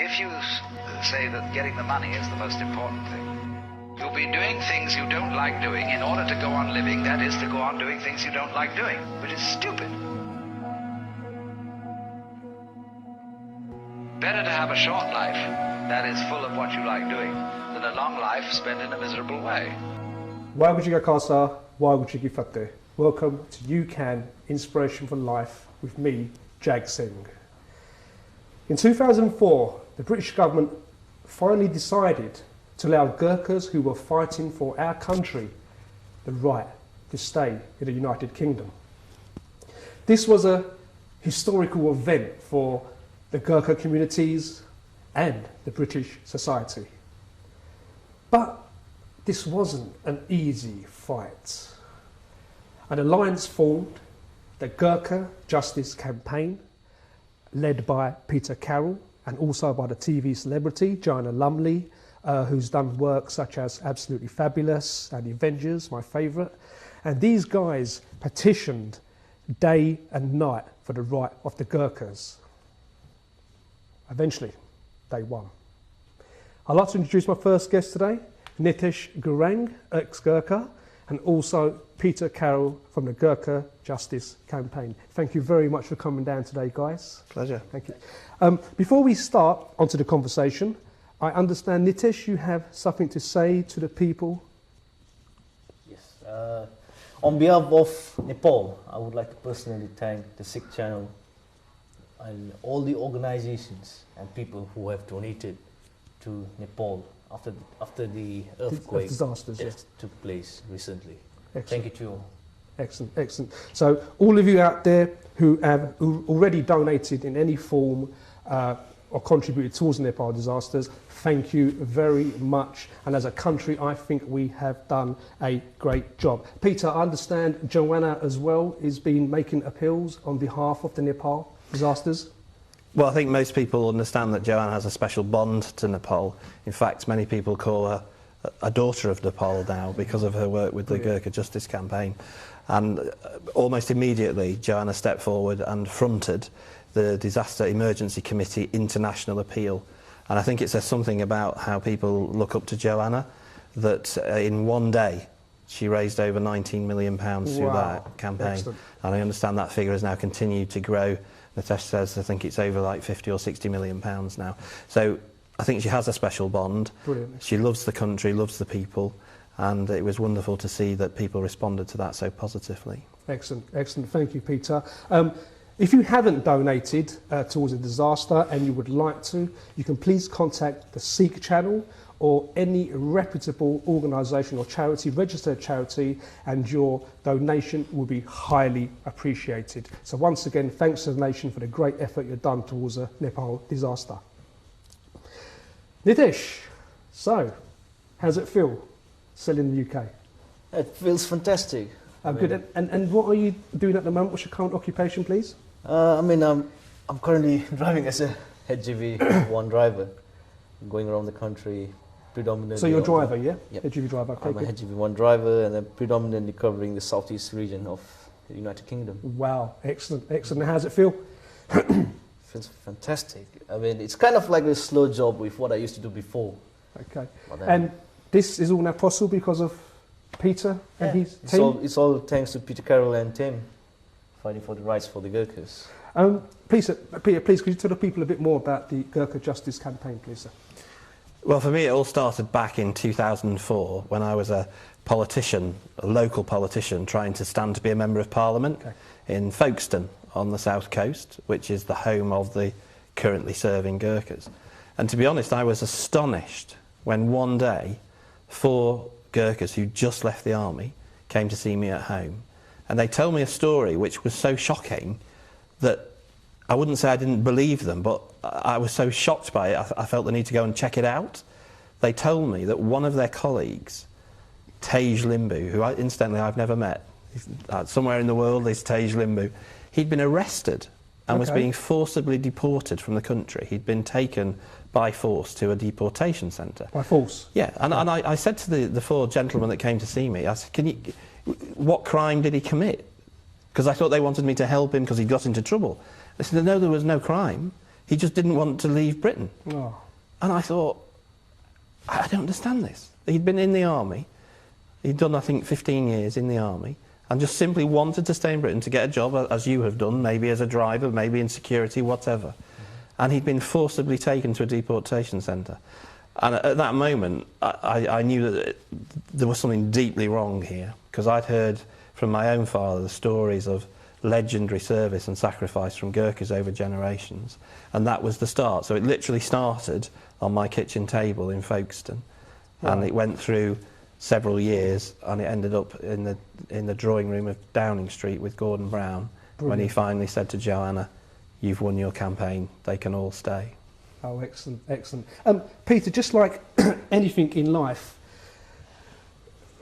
if you say that getting the money is the most important thing, you'll be doing things you don't like doing in order to go on living, that is, to go on doing things you don't like doing, which is stupid. Better to have a short life that is full of what you like doing than a long life spent in a miserable way. Why would you go Khalsa? Why would you give Fateh? Welcome to You Can, Inspiration for Life with me, Jag Singh. In 2004, the British government finally decided to allow Gurkhas who were fighting for our country the right to stay in the United Kingdom. This was a historical event for the Gurkha communities and the British society. But this wasn't an easy fight. An alliance formed, the Gurkha Justice Campaign, led by Peter Carroll and also by the TV celebrity Joanna Lumley, who's done work such as Absolutely Fabulous and The Avengers, my favourite. And these guys petitioned day and night for the right of the Gurkhas. Eventually, they won. I'd like to introduce my first guest today, Nitesh Patel, ex-Gurkha, and also Peter Carroll from the Gurkha Justice Campaign. Thank you very much for coming down today, guys. Pleasure. Thank you. Before we start onto the conversation, I understand, Nitesh, you have something to say to the people. Yes. On behalf of Nepal, I would like to personally thank the Sikh channel and all the organizations and people who have donated to Nepal after the earthquake disasters, that yes, took place recently. Excellent. Thank you to you all. Excellent, excellent. So all of you out there who have already donated in any form or contributed towards the Nepal disasters, thank you very much. And as a country, I think we have done a great job. Peter, I understand Joanna as well has been making appeals on behalf of the Nepal disasters. Well, I think most people understand that Joanna has a special bond to Nepal. In fact, many people call her a daughter of Nepal now because of her work with the Gurkha Justice Campaign. And almost immediately, Joanna stepped forward and fronted the Disaster Emergency Committee International Appeal. And I think it says something about how people look up to Joanna, that in one day, she raised over £19 million through that campaign. Excellent. And I understand that figure has now continued to grow. Nitesh says, I think it's over like 50 or 60 million pounds now. So I think she has a special bond. Brilliant. She loves the country, loves the people, and it was wonderful to see that people responded to that so positively. Excellent, excellent. Thank you, Peter. If you haven't donated towards a disaster and you would like to, you can please contact the Sikh channel or any reputable organisation or charity, registered charity, and your donation will be highly appreciated. So once again, thanks to the nation for the great effort you've done towards a Nepal disaster. Nitesh, so how does it feel still in the UK? It feels fantastic. Good. And what are you doing at the moment? What's your current occupation, please? I'm currently driving as a HGV1 driver, going around the country. Predominantly. So you're a driver, yeah? Yep. HGV driver. Okay, I'm a HGV1 driver, and I'm predominantly covering the southeast region of the United Kingdom. Wow, excellent, excellent. How does it feel? Feels fantastic. I mean, it's kind of like a slow job with what I used to do before. Okay. And this is all now possible because of Peter and his team? It's all thanks to Peter Carroll and Tim fighting for the rights for the Gurkhas. Peter, please, could you tell the people a bit more about the Gurkha Justice Campaign, please, sir? Well, for me, it all started back in 2004 when I was a politician, a local politician, trying to stand to be a Member of Parliament in Folkestone on the south coast, which is the home of the currently serving Gurkhas. And to be honest, I was astonished when one day 4 Gurkhas who just left the army came to see me at home. And they told me a story which was so shocking that I wouldn't say I didn't believe them, but I was so shocked by it, I felt the need to go and check it out. They told me that one of their colleagues, Tej Limbu, who incidentally I've never met, somewhere in the world is Tej Limbu, he'd been arrested and was being forcibly deported from the country. He'd been taken by force to a deportation centre. By force? Yeah, and I said to the 4 gentlemen that came to see me, I said, what crime did he commit? Because I thought they wanted me to help him because he got into trouble. They said, no, there was no crime. He just didn't want to leave Britain. Oh. And I thought, I don't understand this. He'd been in the army. He'd done, I think, 15 years in the army, and just simply wanted to stay in Britain to get a job, as you have done, maybe as a driver, maybe in security, whatever. And he'd been forcibly taken to a deportation centre. And at that moment, I knew that there was something deeply wrong here, because I'd heard from my own father the stories of legendary service and sacrifice from Gurkhas over generations. And that was the start. So it literally started on my kitchen table in Folkestone. Right. And it went through several years, and it ended up in the drawing room of Downing Street with Gordon Brown. Brilliant. When he finally said to Joanna, "You've won your campaign, they can all stay." Oh, excellent, excellent. Peter, just like anything in life,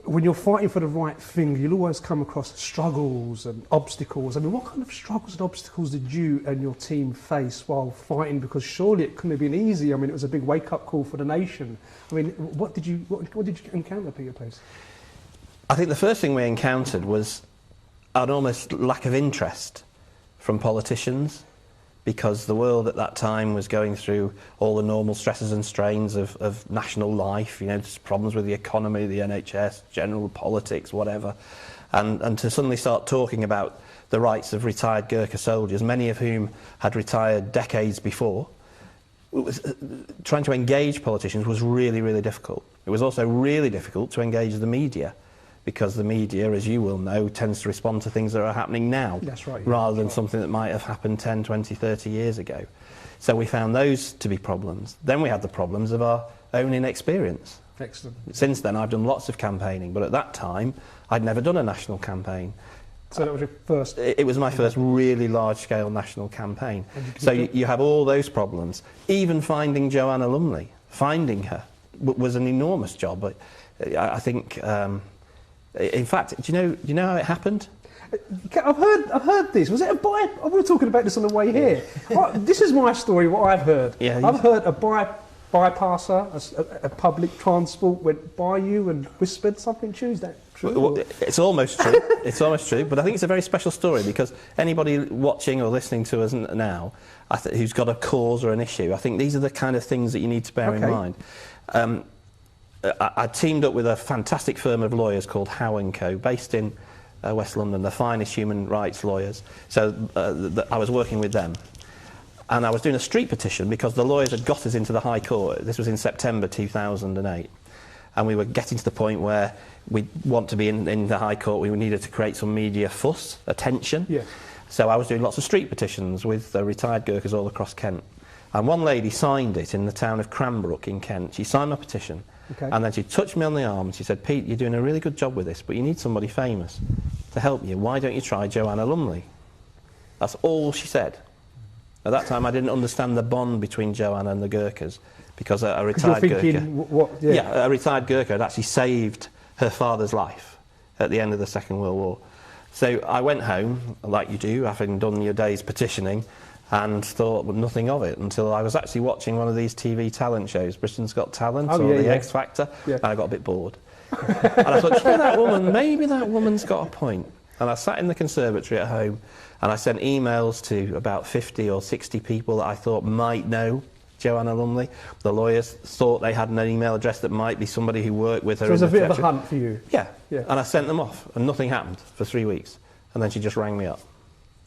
when you're fighting for the right thing, you'll always come across struggles and obstacles. I mean, what kind of struggles and obstacles did you and your team face while fighting? Because surely it couldn't have been easy. I mean, it was a big wake-up call for the nation. I mean, what did you encounter, Peter, please? I think the first thing we encountered was an almost lack of interest from politicians, because the world at that time was going through all the normal stresses and strains of national life, you know, just problems with the economy, the NHS, general politics, whatever. And to suddenly start talking about the rights of retired Gurkha soldiers, many of whom had retired decades before, trying to engage politicians was really, really difficult. It was also really difficult to engage the media, because the media, as you will know, tends to respond to things that are happening now. That's right, rather than something that might have happened 10, 20, 30 years ago. So we found those to be problems. Then we had the problems of our own inexperience. Excellent. Since then I've done lots of campaigning, but at that time I'd never done a national campaign. So that was your first? It was my first really large-scale national campaign. So you have all those problems. Even finding Joanna Lumley, finding her, was an enormous job. But I think... in fact, do you know how it happened? I've heard this. Was it a we were talking about this on the way here. This is my story, what I've heard. Yeah, I've heard a bypasser, a public transport went by you and whispered something. Is that true? Well, it's almost true. It's almost true. But I think it's a very special story, because anybody watching or listening to us now who's got a cause or an issue, I think these are the kind of things that you need to bear in mind. I teamed up with a fantastic firm of lawyers called Howe & Co, based in West London, the finest human rights lawyers. So I was working with them. And I was doing a street petition because the lawyers had got us into the High Court. This was in September 2008. And we were getting to the point where we want to be in the High Court. We needed to create some media fuss, attention. Yeah. So I was doing lots of street petitions with retired Gurkhas all across Kent. And one lady signed it in the town of Cranbrook in Kent. She signed my petition. Okay. And then she touched me on the arm and she said, "Pete, you're doing a really good job with this, but you need somebody famous to help you. Why don't you try Joanna Lumley?" That's all she said. At that time, I didn't understand the bond between Joanna and the Gurkhas, because a retired Gurkha... a retired Gurkha had actually saved her father's life at the end of the Second World War. So I went home, like you do, having done your day's petitioning, and thought nothing of it until I was actually watching one of these TV talent shows, Britain's Got Talent or the X Factor, and I got a bit bored. And I thought, that woman, maybe that woman's got a point. And I sat in the conservatory at home and I sent emails to about 50 or 60 people that I thought might know Joanna Lumley. The lawyers thought they had an email address that might be somebody who worked with her. So it was a bit of a hunt for you? Yeah. And I sent them off and nothing happened for 3 weeks. And then she just rang me up.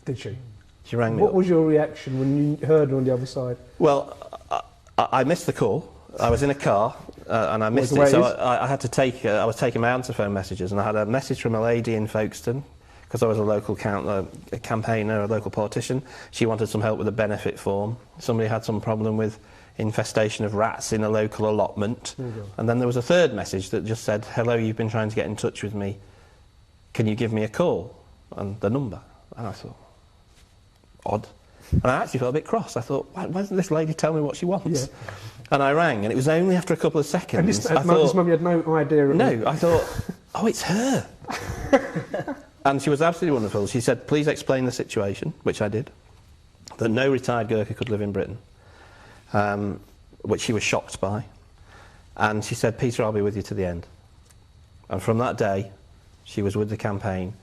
Did she? She rang me up. What was your reaction when you heard her on the other side? Well, I missed the call. I was in a car and I missed it. So I had to take, I was taking my answer phone messages, and I had a message from a lady in Folkestone, because I was a local campaigner, a local politician. She wanted some help with a benefit form. Somebody had some problem with infestation of rats in a local allotment. And then there was a third message that just said, "Hello, you've been trying to get in touch with me. Can you give me a call?" And the number. And I thought, odd. And I actually felt a bit cross. I thought, why doesn't this lady tell me what she wants? And I rang, and it was only after a couple of seconds. And this mum, you had no idea? No, I thought, oh, it's her. And she was absolutely wonderful. She said, "Please explain the situation," which I did, that no retired Gurkha could live in Britain, which she was shocked by. And she said, "Peter, I'll be with you to the end." And from that day, she was with the campaign,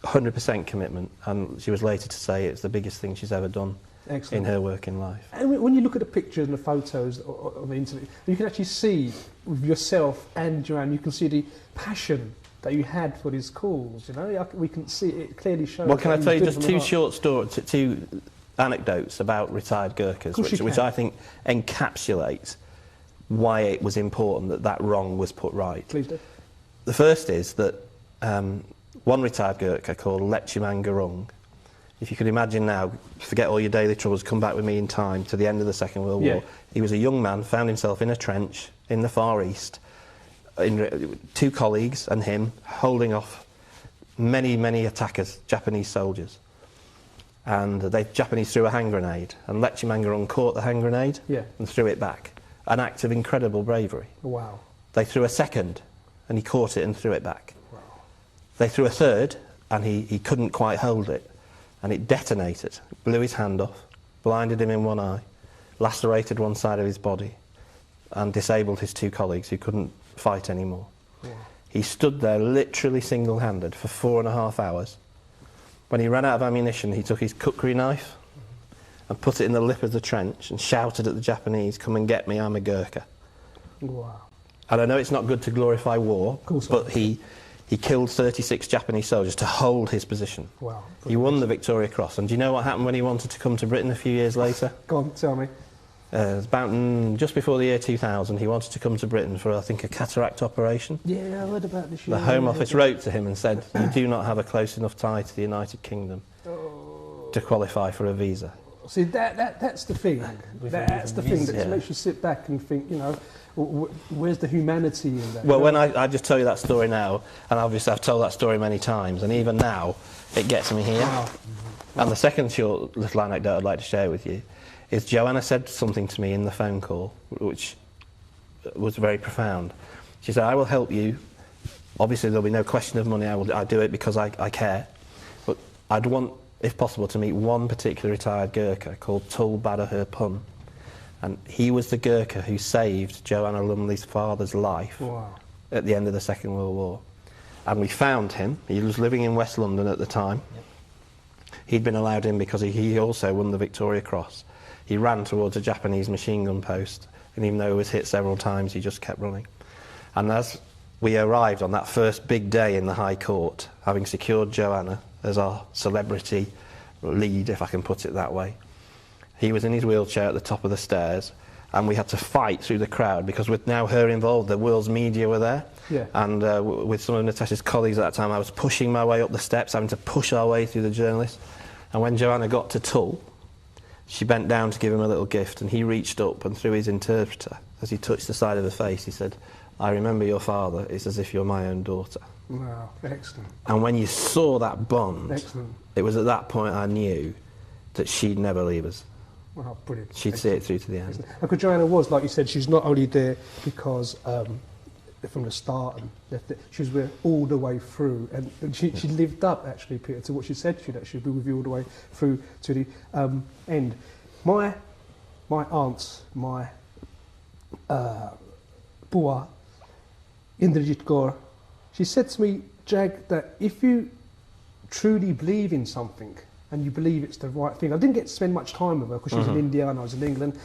100% commitment, and she was later to say it's the biggest thing she's ever done Excellent. in her working life. And when you look at the pictures and the photos on the internet, you can actually see with yourself and Joanne, you can see the passion that you had for these cause. You know, we can see it clearly shows. Well, can I tell you just two short stories, two anecdotes about retired Gurkhas, which I think encapsulate why it was important that that wrong was put right. Please do. The first is that one retired Gurkha called Lechiman Gurung, if you could imagine now, forget all your daily troubles, come back with me in time to the end of the Second World War. He was a young man, found himself in a trench in the Far East, two colleagues and him holding off many, many attackers, Japanese soldiers. And the Japanese threw a hand grenade, and Lechiman Gurung caught the hand grenade and threw it back. An act of incredible bravery. Wow. They threw a second, and he caught it and threw it back. Wow. They threw a third, and he couldn't quite hold it, and it detonated, blew his hand off, blinded him in one eye, lacerated one side of his body, and disabled his two colleagues who couldn't fight anymore. Wow. He stood there literally single-handed for 4.5 hours. When he ran out of ammunition, he took his cookery knife and put it in the lip of the trench and shouted at the Japanese, "Come and get me, I'm a Gurkha." Wow. And I know it's not good to glorify war, but he killed 36 Japanese soldiers to hold his position. Wow. He won the Victoria Cross. And do you know what happened when he wanted to come to Britain a few years later? Go on, tell me. It was about just before the year 2000, he wanted to come to Britain for, I think, a cataract operation. Yeah, I heard about this. The Home Office wrote to him and said, "You do not have a close enough tie to the United Kingdom to qualify for a visa." See, that's the thing. That's the thing that makes you sit back and think, you know, where's the humanity in that? Well, when I just tell you that story now, and obviously I've told that story many times, and even now, it gets me here. Wow. And the second short little anecdote I'd like to share with you is Joanna said something to me in the phone call, which was very profound. She said, "I will help you. Obviously, there'll be no question of money. I do it because I care. But I'd want, if possible, to meet one particular retired Gurkha called Tul Badahur Pun. And he was the Gurkha who saved Joanna Lumley's father's life at the end of the Second World War. And we found him. He was living in West London at the time. Yep. He'd been allowed in because he also won the Victoria Cross. He ran towards a Japanese machine gun post, and even though he was hit several times, he just kept running. And as we arrived on that first big day in the High Court, having secured Joanna as our celebrity lead, if I can put it that way, he was in his wheelchair at the top of the stairs, and we had to fight through the crowd because with now her involved, the world's media were there. Yeah. And with some of Nitesh's colleagues at that time, I was pushing my way up the steps, having to push our way through the journalists. And when Joanna got to Tull, she bent down to give him a little gift, and he reached up, and through his interpreter, as he touched the side of the face, he said, "I remember your father. It's as if you're my own daughter." Wow, excellent. And when you saw that bond, excellent. It was at that point I knew that she'd never leave us. Wow, brilliant. She'd see it through to the end. Because Joanna was, like you said, she's not only there because from the start and left it, she was there all the way through, and she lived up actually, Peter, to what she said she'd be with you all the way through to the end. My aunt, my Bua, Indrajit Kaur, she said to me, Jag, that if you truly believe in something and you believe it's the right thing, I didn't get to spend much time with her because she was in India and I was in England,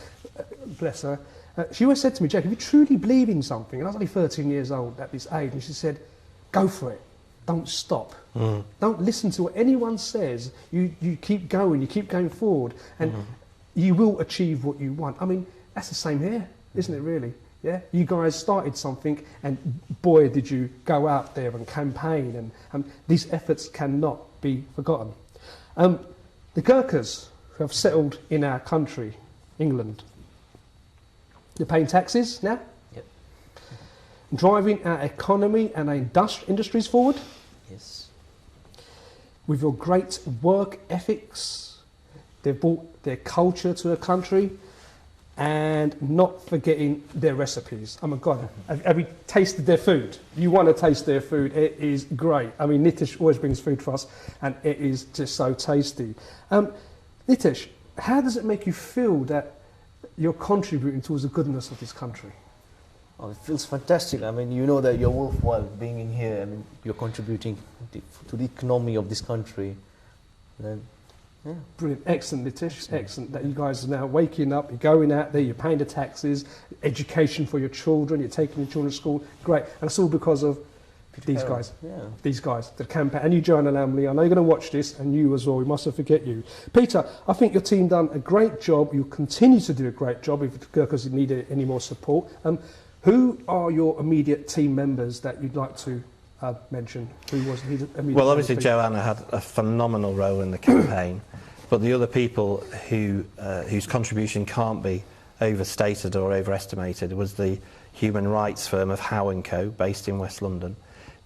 bless her. She always said to me, Jack, if you truly believe in something, and I was only 13 years old at this age, and she said, go for it, don't stop. Don't listen to what anyone says, you keep going, you keep going forward, and you will achieve what you want. I mean, that's the same here, isn't it really? Yeah, you guys started something, and boy, did you go out there and campaign, and these efforts cannot be forgotten. The Gurkhas who have settled in our country, England, they're paying taxes now, driving our economy and our industries forward. Yes. With your great work ethics, they've brought their culture to the country, and not forgetting their recipes. Oh my God, have you tasted their food? You want to taste their food, it is great. I mean, Nitesh always brings food for us, and it is just so tasty. Nitesh, how does it make you feel that you're contributing towards the goodness of this country? Oh, it feels fantastic. I mean, you know that you're worthwhile being in here. I mean, you're contributing to the economy of this country. And Yeah. Brilliant, excellent, Nitesh, excellent that you guys are now waking up, you're going out there, you're paying the taxes, education for your children, you're taking your children to school, great. And it's all because of these Carroll. guys, Yeah. these guys, the campaign. And you, Joanna Lumley, I know you're going to watch this, and you as well, we mustn't forget you. Peter, I think your team done a great job, you'll continue to do a great job if the Gurkhas need any more support. Who are your immediate team members that you'd like to mention? Who was well, obviously Joanna had a phenomenal role in the campaign, but the other people whose contribution can't be overstated or overestimated was the human rights firm of Howe & Co, based in West London.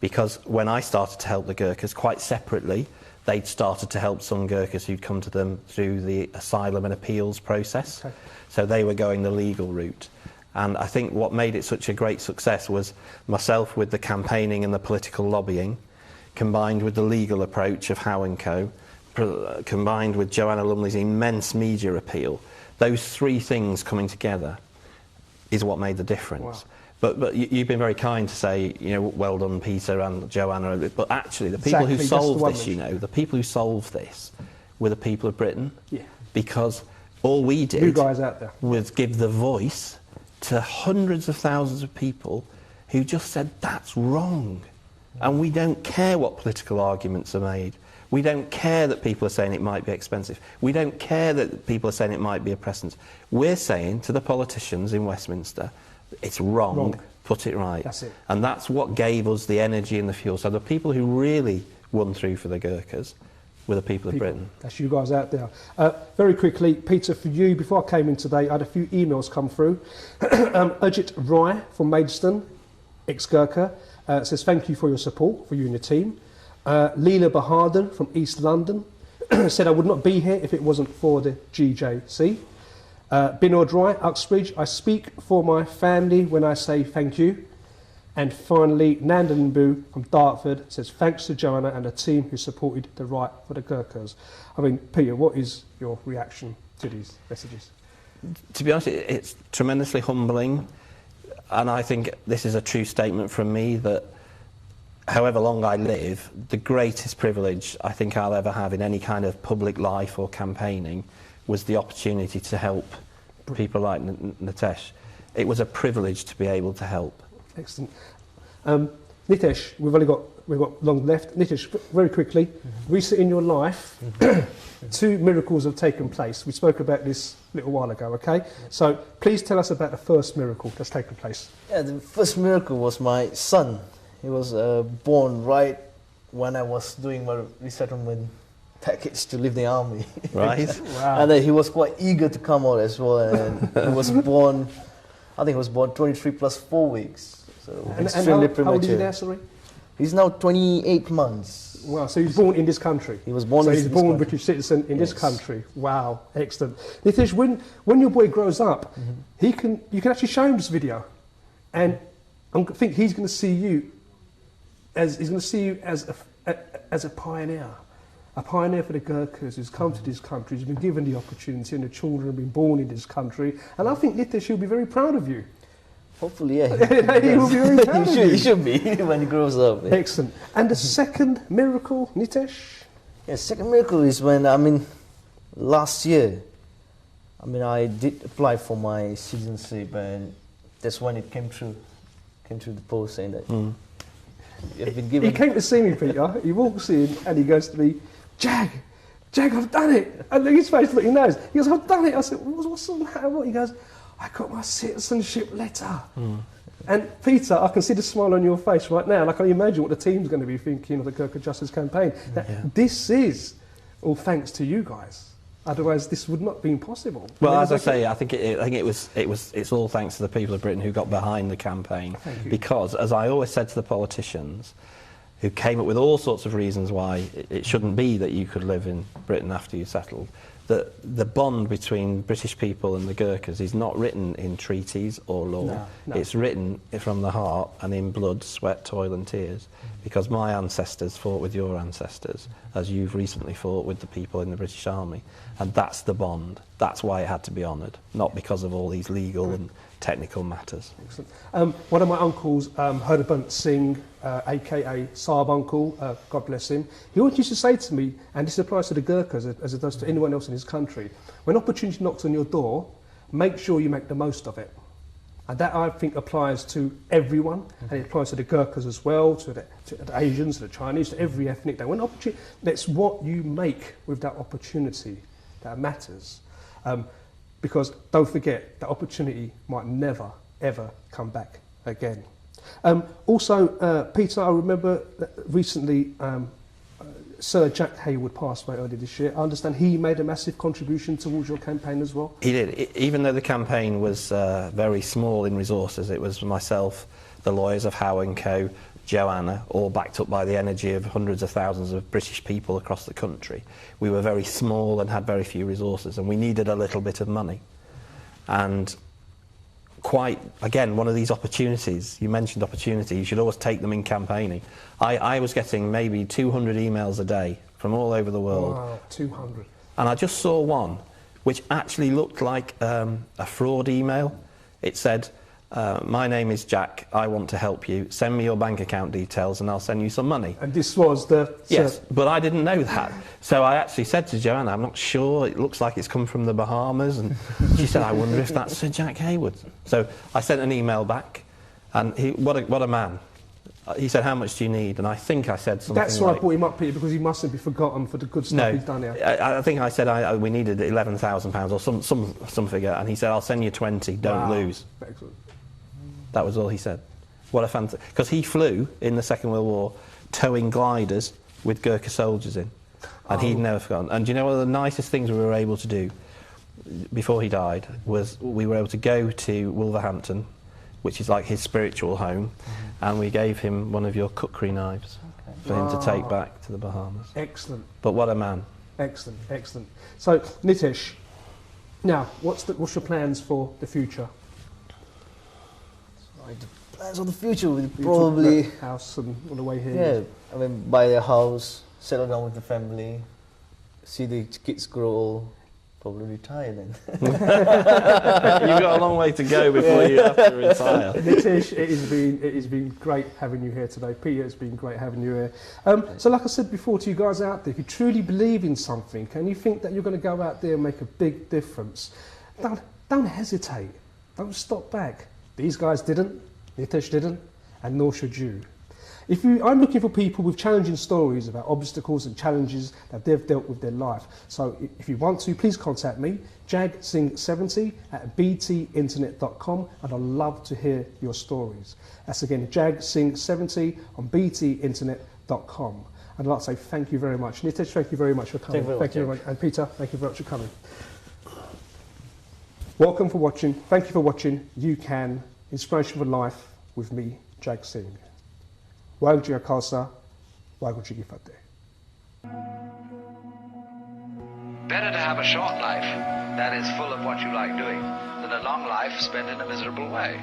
Because when I started to help the Gurkhas, quite separately, they'd started to help some Gurkhas who'd come to them through the asylum and appeals process. Okay. So they were going the legal route. And I think what made it such a great success was myself with the campaigning and the political lobbying, combined with the legal approach of Howe & Co, combined with Joanna Lumley's immense media appeal. Those three things coming together is what made the difference. Wow. But you've been very kind to say, you know, well done, Peter and Joanna. But actually, the people who solved this, you know, the people who solved this were the people of Britain. Yeah. Because all we did, you guys out there, was give the voice to hundreds of thousands of people who just said that's wrong. And we don't care what political arguments are made. We don't care that people are saying it might be expensive. We don't care that people are saying it might be oppressant. We're saying to the politicians in Westminster, it's wrong. Put it right. That's it. And that's what gave us the energy and the fuel. So the people who really won through for the Gurkhas were the people of Britain. That's you guys out there. Very quickly, Peter, for you, before I came in today, I had a few emails come through. Ajit Rai from Maidstone, ex-Gurkha, says thank you for your support, for you and your team. Leela Bahadur from East London said I would not be here if it wasn't for the GJC. Binod Rai, Uxbridge, I speak for my family when I say thank you. And finally, Nandan Boo from Dartford says thanks to Joanna and the team who supported the right for the Gurkhas. I mean, Peter, what is your reaction to these messages? To be honest, it's tremendously humbling, and I think this is a true statement from me that however long I live, the greatest privilege I think I'll ever have in any kind of public life or campaigning was the opportunity to help people like Nitesh. It was a privilege to be able to help. Excellent. Nitesh, we've got long left. Nitesh, very quickly, recently in your life, two miracles have taken place. We spoke about this a little while ago, okay? So please tell us about the first miracle that's taken place. Yeah, the first miracle was my son. He was born right when I was doing my resettlement package to leave the army. Right. Wow. And he was quite eager to come out as well. And he was born, I think he was born 23 plus 4 weeks. So extremely premature. How old is he now, sorry? He's now 28 months. Wow, so he was born in this country. He was born so in he's this born country. British citizen in this country. Wow, excellent. Nitesh, when your boy grows up, you can actually show him this video, and I think he's going to see you as a pioneer for the Gurkhas who's come to this country, who's been given the opportunity, and the children have been born in this country. And I think Nitesh will be very proud of you. Hopefully, yeah. He will be very proud of you. He should be when he grows up. Yeah. Excellent. And the second miracle, Nitesh? Yeah, second miracle is when, last year, I did apply for my citizenship, and that's when it came through the post saying that you've been given. He came to see me, Peter. He walks in and he goes to me, Jag, I've done it. And his face, look, he knows. He goes, I've done it. I said, what's the matter? What? He goes, I got my citizenship letter. And Peter, I can see the smile on your face right now, and I can imagine what the team's going to be thinking of the Gurkha Justice campaign. This is all thanks to you guys. Otherwise, this would not have been possible. Well, as I say, I think it's all thanks to the people of Britain who got behind the campaign. Because, as I always said to the politicians, who came up with all sorts of reasons why it shouldn't be that you could live in Britain after you settled, that the bond between British people and the Gurkhas is not written in treaties or law. No. It's written from the heart and in blood, sweat, toil and tears. because my ancestors fought with your ancestors, as you've recently fought with the people in the British Army, and that's the bond. That's why it had to be honoured, not because of all these legal and technical matters. Excellent. One of my uncles, Hardabant Singh, aka Saab Uncle, God bless him, he always used to say to me, and this applies to the Gurkhas as it does to anyone else in his country, when opportunity knocks on your door, make sure you make the most of it. And that, I think, applies to everyone, and it applies to the Gurkhas as well, to the Asians, to the Chinese, to every ethnic. When opportunity, that's what you make with that opportunity that matters. Because don't forget, that opportunity might never, ever come back again. Also, Peter, I remember that recently Sir Jack Hayward passed away earlier this year. I understand he made a massive contribution towards your campaign as well. He did. Even though the campaign was very small in resources, it was myself, the lawyers of Howe & Co, Joanna, all backed up by the energy of hundreds of thousands of British people across the country. We were very small and had very few resources, and we needed a little bit of money. And quite, again, one of these opportunities, you mentioned opportunity, you should always take them in campaigning. I was getting maybe 200 emails a day from all over the world. Wow, 200. And I just saw one which actually looked like a fraud email. It said, my name is Jack, I want to help you, send me your bank account details and I'll send you some money. And this was the... Yes, but I didn't know that. So I actually said to Joanna, I'm not sure, it looks like it's come from the Bahamas. And she said, I wonder if that's Sir Jack Hayward. So I sent an email back, and what a man. He said, how much do you need? And I think I said something That's why I brought him up, Peter, because he mustn't be forgotten for the good stuff he's done here. I think I said we needed £11,000 or some figure, and he said, I'll send you 20, don't lose. Excellent. That was all he said. What a fantastic... Because he flew in the Second World War towing gliders with Gurkha soldiers in, and he'd never forgotten. And do you know one of the nicest things we were able to do before he died was we were able to go to Wolverhampton, which is like his spiritual home, and we gave him one of your cookery knives for him to take back to the Bahamas. Excellent. But what a man. Excellent, excellent. So, Nitesh, now, what's your plans for the future? The plans of the future will probably... House and on the way here. Yeah, I mean, buy a house, settle down with the family, see the kids grow old, probably retire then. You've got a long way to go before you have to retire. Nitesh, it has been great having you here today. Peter, it's been great having you here. So like I said before to you guys out there, if you truly believe in something and you think that you're going to go out there and make a big difference, don't hesitate. Don't stop back. These guys didn't, Nitesh didn't, and nor should you. I'm looking for people with challenging stories about obstacles and challenges that they've dealt with their life. So if you want to, please contact me, jagsing70 at btinternet.com, and I'd love to hear your stories. That's again, jagsing70 on btinternet.com. And I'd like to say thank you very much. Nitesh, thank you very much for coming. Thank you very much. And Peter, thank you very much for coming. Welcome for watching. Thank you for watching. You Can. Inspiration for Life with me, Jag Singh. Waheguru Ji Ka Khalsa, Waheguru Ji Ki Fateh. Better to have a short life that is full of what you like doing than a long life spent in a miserable way.